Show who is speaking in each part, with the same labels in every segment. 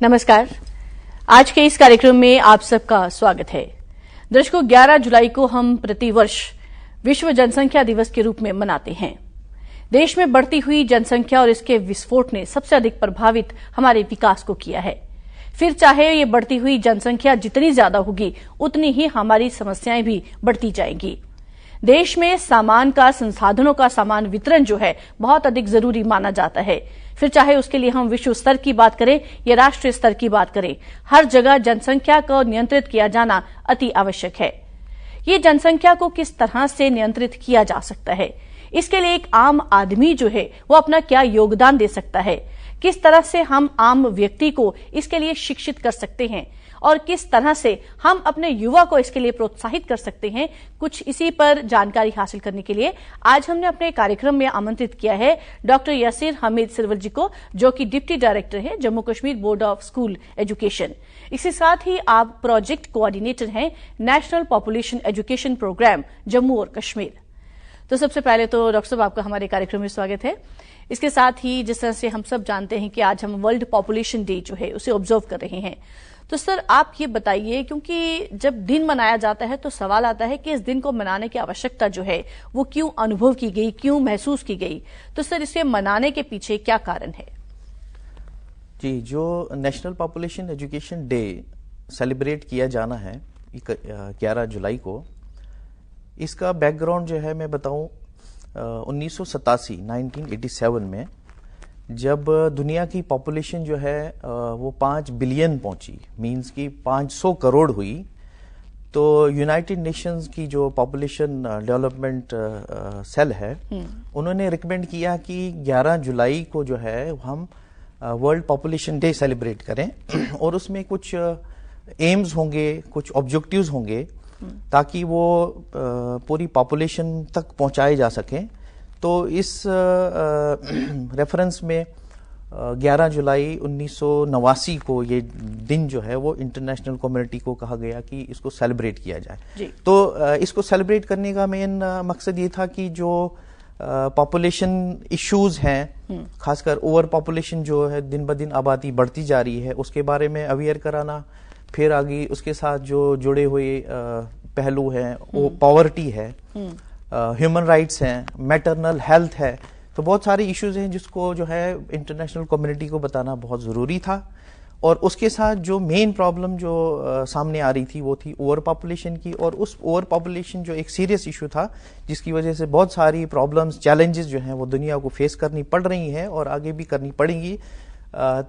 Speaker 1: नमस्कार। आज के इस कार्यक्रम में आप सबका स्वागत है। दर्शकों, 11 जुलाई को हम प्रतिवर्ष विश्व जनसंख्या दिवस के रूप में मनाते हैं। देश में बढ़ती हुई जनसंख्या और इसके विस्फोट ने सबसे अधिक प्रभावित हमारे विकास को किया है। फिर चाहे ये बढ़ती हुई जनसंख्या जितनी ज्यादा होगी, उतनी ही हमारी समस्याएं भी बढ़ती जाएंगी। देश में सामान का, संसाधनों का समान वितरण जो है बहुत अधिक जरूरी माना जाता है। फिर चाहे उसके लिए हम विश्व स्तर की बात करें या राष्ट्रीय स्तर की बात करें, हर जगह जनसंख्या को नियंत्रित किया जाना अति आवश्यक है। ये जनसंख्या को किस तरह से नियंत्रित किया जा सकता है, इसके लिए एक आम आदमी जो है वो अपना क्या योगदान दे सकता है, किस तरह से हम आम व्यक्ति को इसके लिए शिक्षित कर सकते हैं और किस तरह से हम अपने युवा को इसके लिए प्रोत्साहित कर सकते हैं, कुछ इसी पर जानकारी हासिल करने के लिए आज हमने अपने कार्यक्रम में आमंत्रित किया है डॉक्टर यासिर हमीद सिरवल जी को, जो कि डिप्टी डायरेक्टर है Jammu Kashmir board of school education. इसके साथ ही आप प्रोजेक्ट कोऑर्डिनेटर हैं national population education programme Jammu और कश्मीर। तो सबसे पहले तो डॉक्टर साहब, आपका हमारे कार्यक्रम में स्वागत है। इसके साथ ही जिस तरह से हम सब जानते हैं कि आज हम वर्ल्ड पॉपुलेशन डे जो है उसे ऑब्जर्व कर रहे हैं, तो सर आप ये बताइए, क्योंकि जब दिन मनाया जाता है तो सवाल आता है कि इस दिन को मनाने की आवश्यकता जो है वो क्यों अनुभव की गई, क्यों महसूस की गई। तो सर इसे मनाने के पीछे क्या कारण है?
Speaker 2: जी, जो national population education day celebrate किया जाना है 11 जुलाई को, इसका बैकग्राउंड जो है मैं बताऊं, 1987 में जब दुनिया की पॉपुलेशन जो है वो 5 बिलियन पहुंची, मींस की 500 करोड़ हुई, तो यूनाइटेड नेशंस की जो पॉपुलेशन डेवलपमेंट सेल है उन्होंने रिकमेंड किया कि 11 जुलाई को जो है हम वर्ल्ड पॉपुलेशन डे सेलिब्रेट करें और उसमें कुछ एम्स होंगे, कुछ ऑब्जेक्टिव्स होंगे ताकि वो पूरी पॉपुलेशन तक पहुंचाए जा सकें। तो इस रेफरेंस में 11 जुलाई 1989 को ये दिन जो है वो इंटरनेशनल कम्युनिटी को कहा गया कि इसको सेलिब्रेट किया जाए। तो इसको सेलिब्रेट करने का मेन मकसद ये था कि जो पॉपुलेशन इश्यूज हैं, खासकर ओवर पॉपुलेशन जो है, दिन ब दिन आबादी बढ़ती जा रही है, उसके बारे में अवेयर कराना। फिर आगे उसके साथ जो जुड़े हुए पहलू हैं, वो पॉवर्टी है, ह्यूमन राइट्स हैं, मैटरनल हेल्थ है, तो बहुत सारे इश्यूज हैं जिसको जो है इंटरनेशनल कम्युनिटी को बताना बहुत जरूरी था। और उसके साथ जो मेन प्रॉब्लम जो सामने आ रही थी वो थी ओवर पॉपुलेशन की, और उस ओवर पॉपुलेशन जो एक सीरियस इशू था जिसकी वजह से बहुत सारी प्रॉब्लम्स, चैलेंजेस जो हैं वो दुनिया को फेस करनी पड़ रही हैं और आगे भी करनी पड़ेंगी।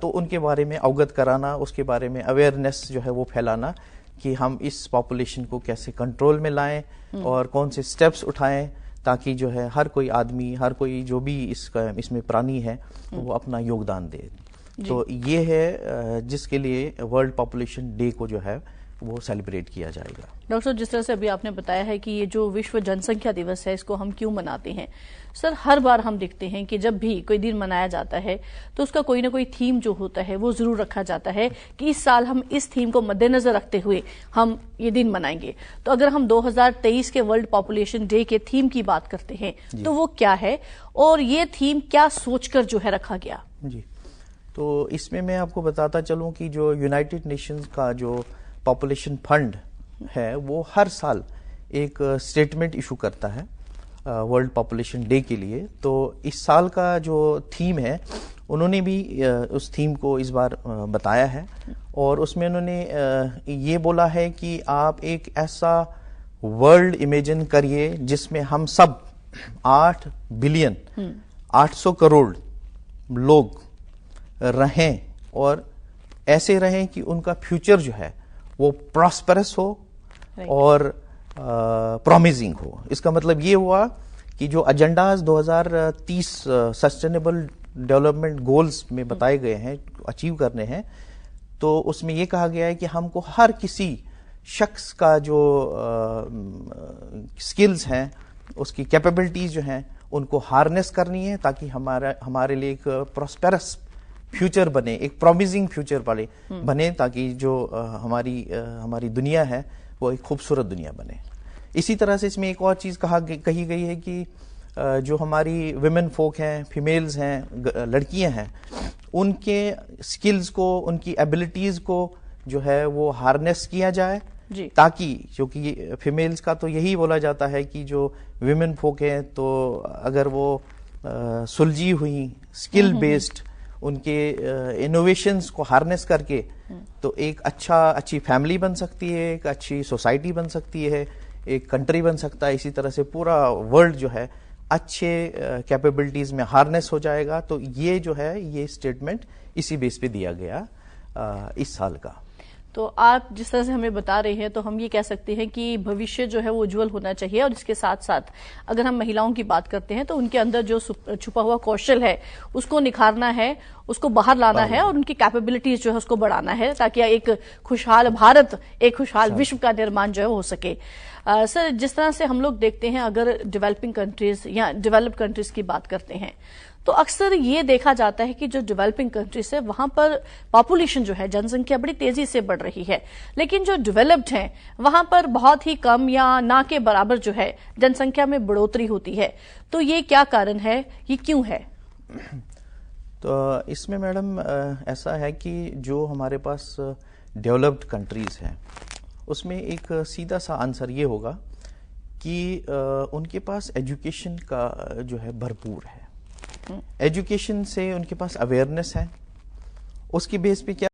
Speaker 2: तो उनके बारे में अवगत कराना, उसके बारे में अवेयरनेस जो है वो फैलाना कि हम इस पॉपुलेशन को कैसे कंट्रोल में लाएं और कौन से स्टेप्स उठाएं ताकि जो है हर कोई आदमी, हर कोई जो भी इसमें प्राणी है वो अपना योगदान दे। तो ये है जिसके लिए वर्ल्ड पॉपुलेशन डे को जो है वो सेलिब्रेट किया जाएगा।
Speaker 1: डॉक्टर, जिस तरह से अभी आपने बताया है कि ये जो विश्व जनसंख्या दिवस है इसको हम क्यों मनाते हैं, सर हर बार हम देखते हैं कि जब भी कोई दिन मनाया जाता है तो उसका कोई ना कोई थीम जो होता है वो जरूर रखा जाता है कि इस साल हम इस थीम को मद्देनजर रखते हुए हम ये दिन मनाएंगे। तो अगर हम 2023 के वर्ल्ड पॉपुलेशन डे के थीम की बात करते हैं तो वो क्या है और ये थीम क्या सोचकर जो है रखा गया?
Speaker 2: जी, तो इसमें मैं आपको बताता चलूं कि जो यूनाइटेड नेशंस का जो पॉपुलेशन फंड है वो हर साल एक स्टेटमेंट इशू करता है वर्ल्ड पॉपुलेशन डे के लिए। तो इस साल का जो थीम है उन्होंने भी उस थीम को इस बार बताया है और उसमें उन्होंने ये बोला है कि आप एक ऐसा वर्ल्ड इमेजिन करिए जिसमें हम सब 8 बिलियन 800 करोड़ लोग रहें और ऐसे रहें कि उनका फ्यूचर जो है वो प्रॉस्परस हो और प्रॉमिसिंग हो। इसका मतलब ये हुआ कि जो एजेंडाज 2030 सस्टेनेबल डेवलपमेंट गोल्स में बताए गए हैं, अचीव करने हैं, तो उसमें ये कहा गया है कि हमको हर किसी शख्स का जो स्किल्स हैं, उसकी कैपेबिलिटीज जो हैं, उनको हार्नेस करनी है ताकि हमारे लिए एक प्रॉस्पेरस फ्यूचर बने, एक प्रॉमिसिंग फ्यूचर वाले बने, ताकि जो हमारी दुनिया है वो एक खूबसूरत दुनिया बने। इसी तरह से इसमें एक और चीज कही गई है कि जो हमारी विमेन फोक हैं, फीमेल्स हैं, लड़कियां हैं, उनके स्किल्स को, उनकी एबिलिटीज को जो है वो हार्नेस किया जाए, ताकि क्योंकि फीमेल्स का तो यही बोला जाता है कि जो विमेन फोक हैं तो अगर वो सुलझी हुई स्किल बेस्ड उनके इनोवेशंस को हार्नेस करके तो एक अच्छी फैमिली बन सकती है, एक अच्छी सोसाइटी बन सकती है, एक कंट्री बन सकता है। इसी तरह से पूरा वर्ल्ड जो है अच्छे कैपेबिलिटीज में हार्नेस हो जाएगा। तो ये जो है ये स्टेटमेंट इसी बेस पे दिया गया इस साल का।
Speaker 1: तो आप जिस तरह से हमें बता रहे हैं तो हम ये कह सकते हैं कि भविष्य जो है वो उज्जवल होना चाहिए, और इसके साथ साथ अगर हम महिलाओं की बात करते हैं तो उनके अंदर जो छुपा हुआ कौशल है उसको निखारना है, उसको बाहर लाना है और उनकी कैपेबिलिटीज जो है उसको बढ़ाना है, ताकि एक खुशहाल भारत, एक खुशहाल विश्व का निर्माण जो है हो सके। सर, जिस तरह से हम लोग देखते हैं, अगर डेवलपिंग कंट्रीज या डेवलप्ड कंट्रीज की बात करते हैं तो अक्सर ये देखा जाता है कि जो डेवलपिंग कंट्रीज है वहां पर पॉपुलेशन जो है, जनसंख्या बड़ी तेजी से बढ़ रही है, लेकिन जो डेवलप्ड हैं वहां पर बहुत ही कम या ना के बराबर जो है जनसंख्या में बढ़ोतरी होती है। तो ये क्या कारण है, ये क्यों है?
Speaker 2: तो इसमें मैडम ऐसा है कि जो हमारे पास डेवलप्ड कंट्रीज हैं उसमें एक सीधा सा आंसर ये होगा कि उनके पास एजुकेशन का जो है भरपूर है। एजुकेशन से उनके पास अवेयरनेस है, उसकी बेस पे क्या